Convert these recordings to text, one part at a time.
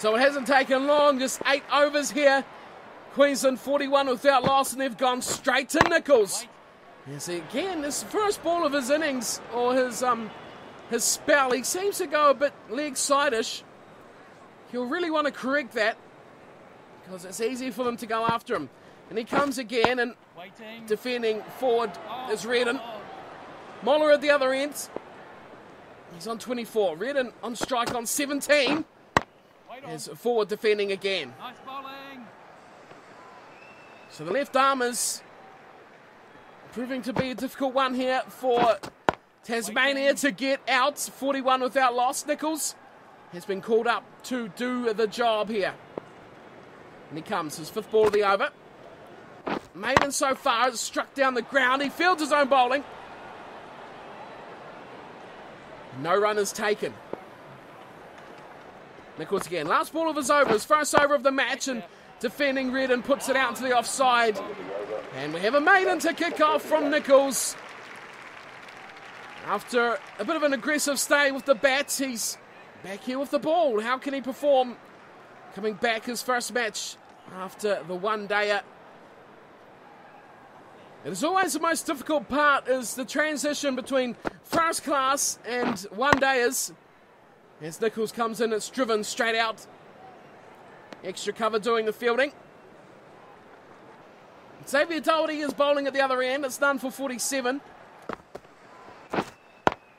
So it hasn't taken long, just 8 overs here. Queensland 41 without loss, and they've gone straight to Nicholls. You see, again, this first ball of his innings, or his spell, he seems to go a bit leg side-ish. He'll really want to correct that, because it's easy for them to go after him. And he comes again, and defending forward is Redden. Moller at the other end. He's on 24. Redden on strike on 17. Is forward defending again. Nice bowling. So the left arm is proving to be a difficult one here for Tasmania to get out. 41 without loss. Nicholls has been called up to do the job here. And he comes, his 5th ball of the over. Maiden so far has struck down the ground. He fields his own bowling. No runners taken. Nicholls again. Last ball of his over. His first over of the match. And defending Redden puts it out to the offside. And we have a maiden to kick off from Nicholls. After a bit of an aggressive stay with the bats, he's back here with the ball. How can he perform coming back his first match after the one-dayer? It is always the most difficult part, is the transition between first class and one-dayers. As Nicholls comes in, it's driven straight out. Extra cover doing the fielding. Xavier Doherty is bowling at the other end. It's done for 47.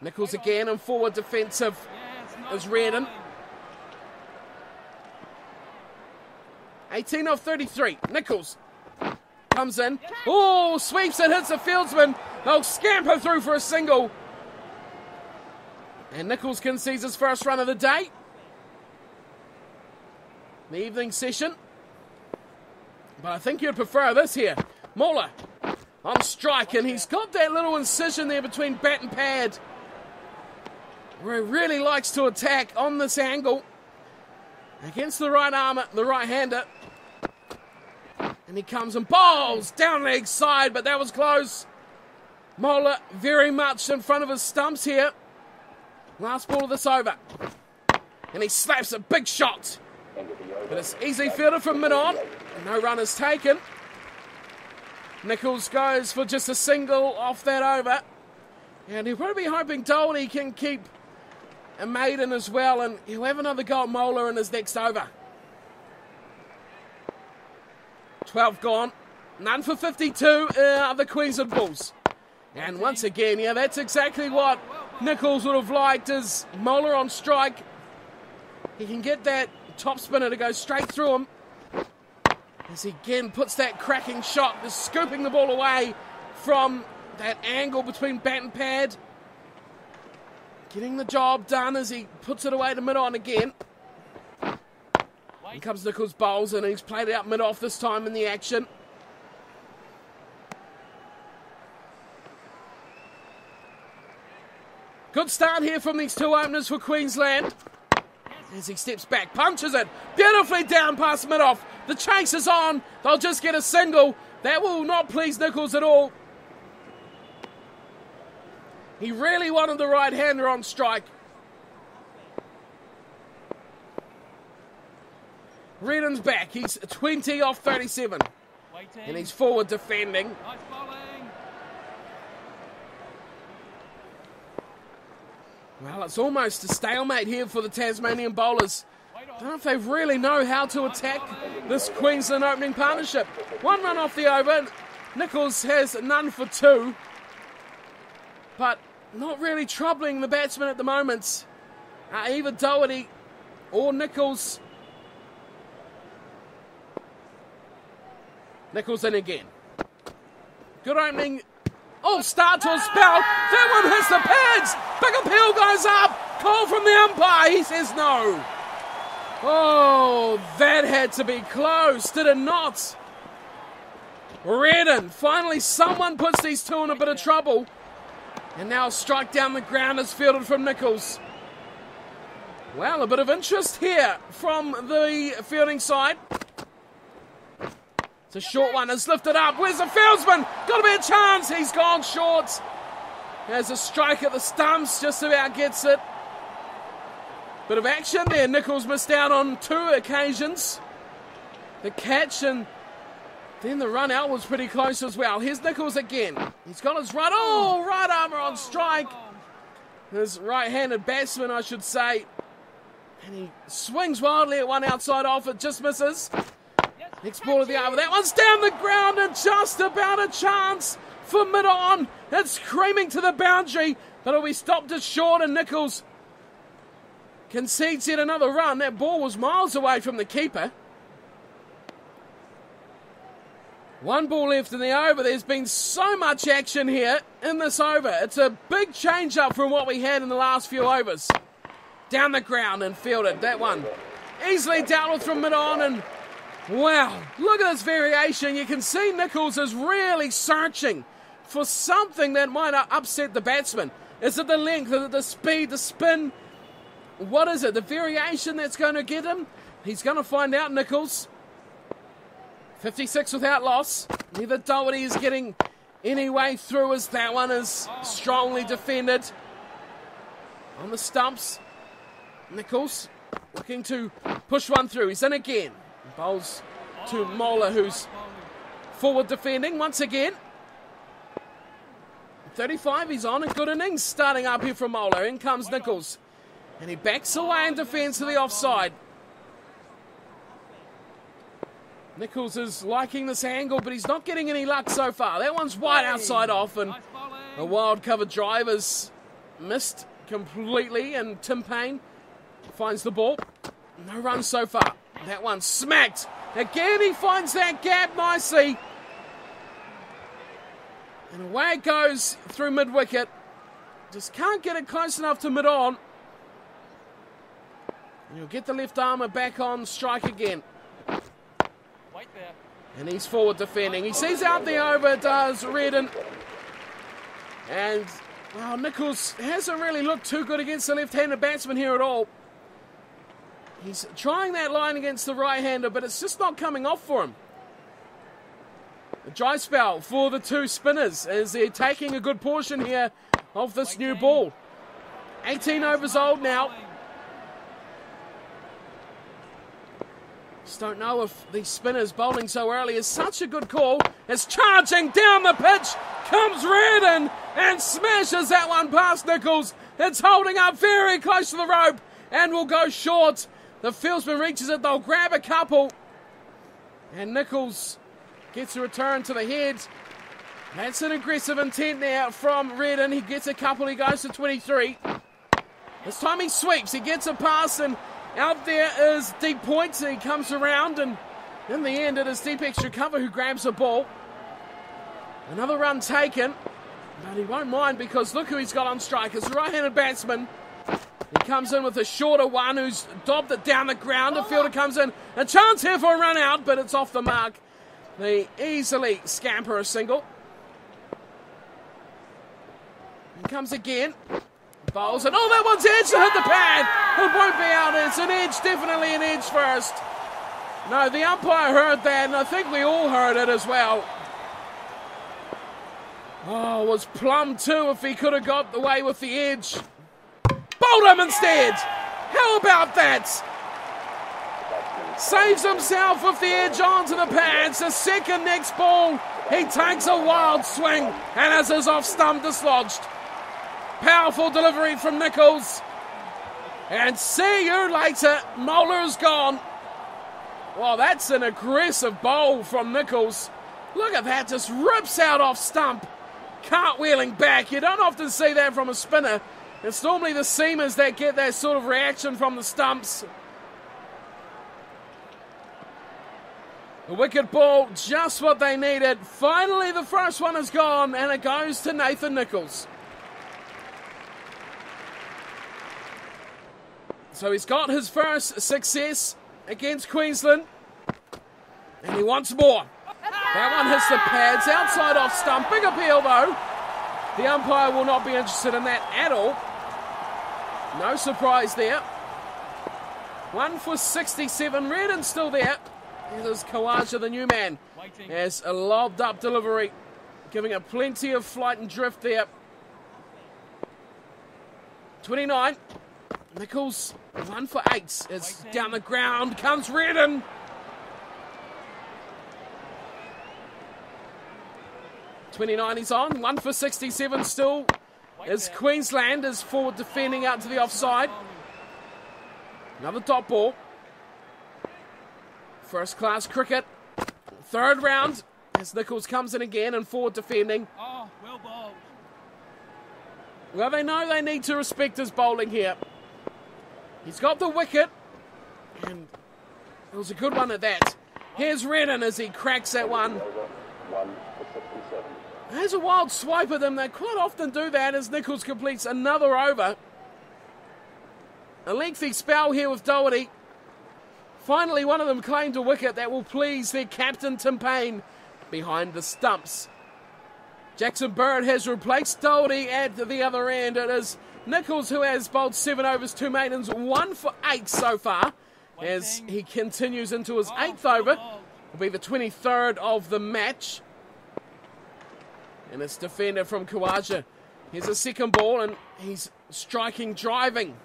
Nicholls again, and forward defensive is Redden. 18 off 33. Nicholls comes in. Oh, sweeps it, hits the fieldsman. They'll scamper through for a single. And Nicholls concedes his first run of the day. The evening session. But I think you'd prefer this here. Moller on strike, and he's got that little incision there between bat and pad, where he really likes to attack on this angle against the right arm, the right-hander. And he comes and bowls down leg side, but that was close. Moller very much in front of his stumps here. Last ball of this over. And he slaps a big shot. But it's easy fielded from mid-on. No runners taken. Nicholls goes for just a single off that over. And he'll probably be hoping Doherty can keep a maiden as well. And he'll have another go at Moller in his next over. 12 gone. None for 52 are the Queensland Bulls. And once again, yeah, that's exactly what Nicholls would have liked, is Moller on strike. He can get that top spinner to go straight through him. As he again puts that cracking shot, just scooping the ball away from that angle between bat and pad. Getting the job done as he puts it away to mid-on again. Here comes Nicholls bowls, and he's played it out mid-off this time in the action. Good start here from these two openers for Queensland. As he steps back, punches it beautifully down past mid-off. The chase is on. They'll just get a single. That will not please Nicholls at all. He really wanted the right-hander on strike. Redden's back. He's 20 off 37. And he's forward defending. Nice bowling. Well, it's almost a stalemate here for the Tasmanian bowlers. I don't know if they really know how to attack this Queensland opening partnership. 1 run off the over. Nicholls has none for 2. But not really troubling the batsmen at the moment. Either Doherty or Nicholls. Nicholls in again. Good opening. Oh, start to a spell. That one hits the pads. Big appeal goes up. Call from the umpire. He says no. Oh, that had to be close, did it not? Redden. Finally, someone puts these two in a bit of trouble. And now a strike down the ground is fielded from Nicholls. Well, a bit of interest here from the fielding side. It's a short one, it's lifted up. Where's the fieldsman? Got to be a chance. He's gone short. There's a strike at the stumps, just about gets it. Bit of action there. Nichols missed out on 2 occasions. The catch and then the run out was pretty close as well. Here's Nichols again. He's got his right armour on strike. His right-handed batsman, I should say. And he swings wildly at one outside off. It just misses. Next ball of the over. That one's down the ground and just about a chance for mid-on. It's screaming to the boundary, but it'll be stopped as short, and Nichols concedes yet another run. That ball was miles away from the keeper. 1 ball left in the over. There's been so much action here in this over. It's a big change up from what we had in the last few overs. Down the ground and fielded. That one easily dealt with from mid-on, and wow, look at this variation. You can see Nichols is really searching for something that might upset the batsman. Is it the length? Is it the speed? The spin? What is it? The variation that's going to get him? He's going to find out, Nichols. 56 without loss. Neither Doherty is getting any way through as that one is strongly defended. On the stumps, Nichols looking to push one through. He's in again. Bowls to Mola, who's forward defending once again. 35, he's on a good innings starting up here from Mola. In comes Nichols. And he backs away in defence to the offside. Nichols is liking this angle, but he's not getting any luck so far. That one's wide outside off, and a wild cover drive is missed completely, and Tim Payne finds the ball. No runs so far. That one smacked. Again, he finds that gap nicely. And away it goes through mid-wicket. Just can't get it close enough to mid-on. And you'll get the left armour back on strike again. And he's forward defending. He sees out the over, does Redden. And, well, Nichols hasn't really looked too good against the left-handed batsman here at all. He's trying that line against the right-hander, but it's just not coming off for him. A dry spell for the 2 spinners as they're taking a good portion here of this new ball. 18 overs old now. Just don't know if the spinners bowling so early is such a good call. It's charging down the pitch. Comes Redden and smashes that one past Nichols. It's holding up very close to the rope and will go short. The fieldsman reaches it. They'll grab a couple. And Nichols gets a return to the head. That's an aggressive intent there from Redden. He gets a couple. He goes to 23. This time he sweeps. He gets a pass, and out there is Deep Point. He comes around, and in the end it is Deep Extra Cover who grabs the ball. Another run taken, but he won't mind because look who he's got on strike. It's the right-handed batsman. He comes in with a shorter one who's dobbed it down the ground. The fielder comes in. A chance here for a run out, but it's off the mark. They easily scamper a single. He comes again. Bowls, and that one's edge to hit the pad. It won't be out. It's an edge, definitely an edge first. No, the umpire heard that, and I think we all heard it as well. Oh, it was plumb too if he could have got away with the edge. Bowled him instead. How about that? Saves himself with the edge onto the pads. The second next ball, he takes a wild swing and has his off stump dislodged. Powerful delivery from Nichols. And see you later. Molar's gone. Well, that's an aggressive bowl from Nichols. Look at that. Just rips out off stump. Cartwheeling back. You don't often see that from a spinner. It's normally the seamers that get that sort of reaction from the stumps. The wicket ball, just what they needed. Finally, the first one is gone, and it goes to Nathan Nichols. So he's got his first success against Queensland, and he wants more. That one hits the pads, outside off stump. Big appeal, though. The umpire will not be interested in that at all. No surprise there. 1 for 67. Redden's still there. Here's Kawaja, the new man, has a lobbed up delivery, giving it plenty of flight and drift there. 29. Nichols 1 for 8. It's down the ground. Comes Redden. .29 he's on. 1 for 67 still. As Queensland is forward defending out to the offside. Another dot ball. First class cricket. Third round. As Nichols comes in again and forward defending. Oh, well bowled. Well, they know they need to respect his bowling here. He's got the wicket. And it was a good one at that. Here's Redden as he cracks that one. There's a wild swipe at them. They quite often do that as Nichols completes another over. A lengthy spell here with Doherty. Finally, one of them claimed a wicket that will please their captain, Tim Payne, behind the stumps. Jackson Bird has replaced Doherty at the other end. It is Nichols who has bowled 7 overs, 2 maidens, 1 for 8 so far. As he continues into his 8th over. Will be the 23rd of the match. And it's defender from Khawaja. Here's a second ball and he's striking, driving.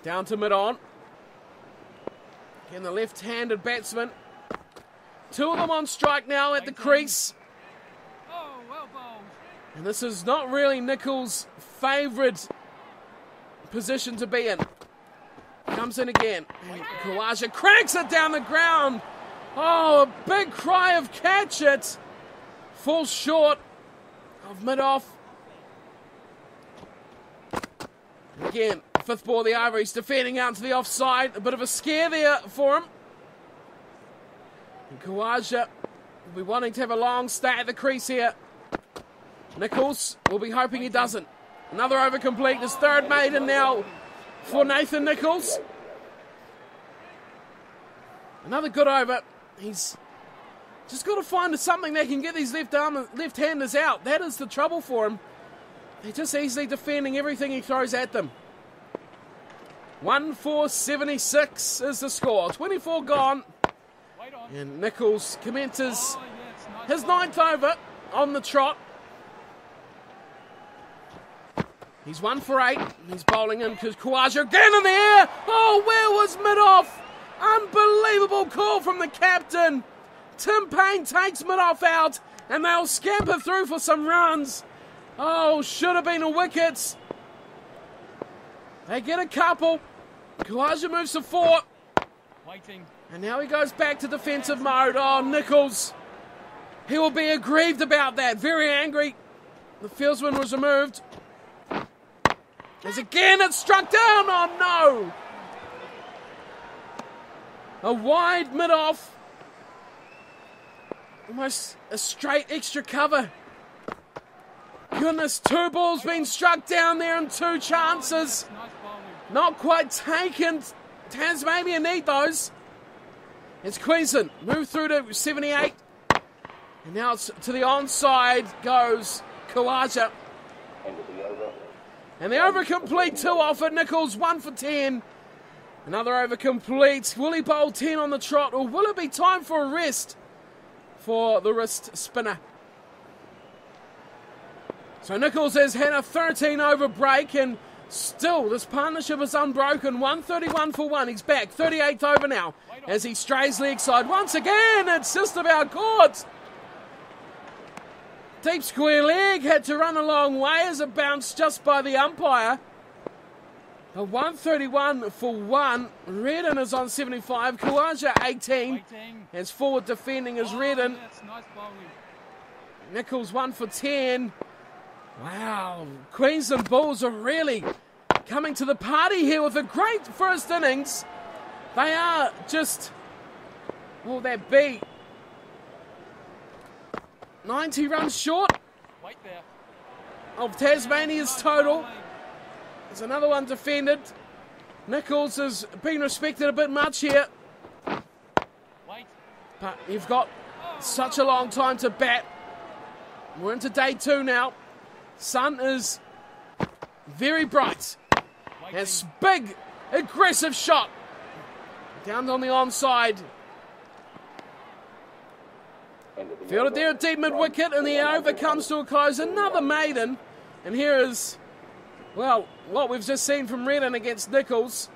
Down to mid-on. Again, the left-handed batsman. 2 of them on strike now at the crease. Oh, well bowled. And this is not really Nichols' favourite position to be in. Comes in again. And Khawaja cracks it down the ground. Oh, a big cry of catch it. Falls short of mid-off. Again, 5th ball of the over. He's defending out to the offside. A bit of a scare there for him. And Khawaja will be wanting to have a long stay at the crease here. Nichols will be hoping he doesn't. Another over complete. His 3rd maiden now for Nathan Nichols. Another good over. He's just got to find something that can get these left-handers out. That is the trouble for him. They're just easily defending everything he throws at them. 1 for 76 is the score. 24 gone. And Nichols commences his 9th over on the trot. He's 1 for 8. He's bowling in because Khawaja again in the air. Oh, where was mid-off? Unbelievable call from the captain. Tim Payne takes mid-off out and they'll scamper through for some runs. Oh, should have been a wicket. They get a couple. Khawaja moves to 4. Waiting. And now he goes back to defensive mode. Oh, Nichols. He will be aggrieved about that. Very angry. The fieldsman was removed. As again it's struck down. Oh, no. A wide mid-off. Almost a straight extra cover. Goodness, 2 balls being struck down there and 2 chances. Not quite taken. Tasmania need those. It's Queensland. Move through to 78. And now it's to the onside goes Khawaja. And the over complete. 2 off at Nichols. 1 for 10. Another over complete. Will he bowl 10 on the trot or will it be time for a rest for the wrist spinner? So Nichols has had a 13 over break and still this partnership is unbroken. 131 for 1. He's back. 38th over now as he strays leg side. Once again, it's just about caught. Deep square leg had to run a long way as it bounced just by the umpire. A 131 for 1. Redden is on 75. Khawaja 18. As forward defending is Redden. Nice bowling. Nichols 1 for 10. Wow, Queensland Bulls are really coming to the party here with a great first innings. They are just, will that be 90 runs short of Tasmania's total. There's another one defended. Nichols has been respected a bit much here. But you've got such a long time to bat. We're into day 2 now. Sun is very bright. Has big, aggressive shot. Down on the onside. Fielded there at deep mid-wicket and the over comes to a close. Another maiden. And here is Well, what we've just seen from Redden against Nichols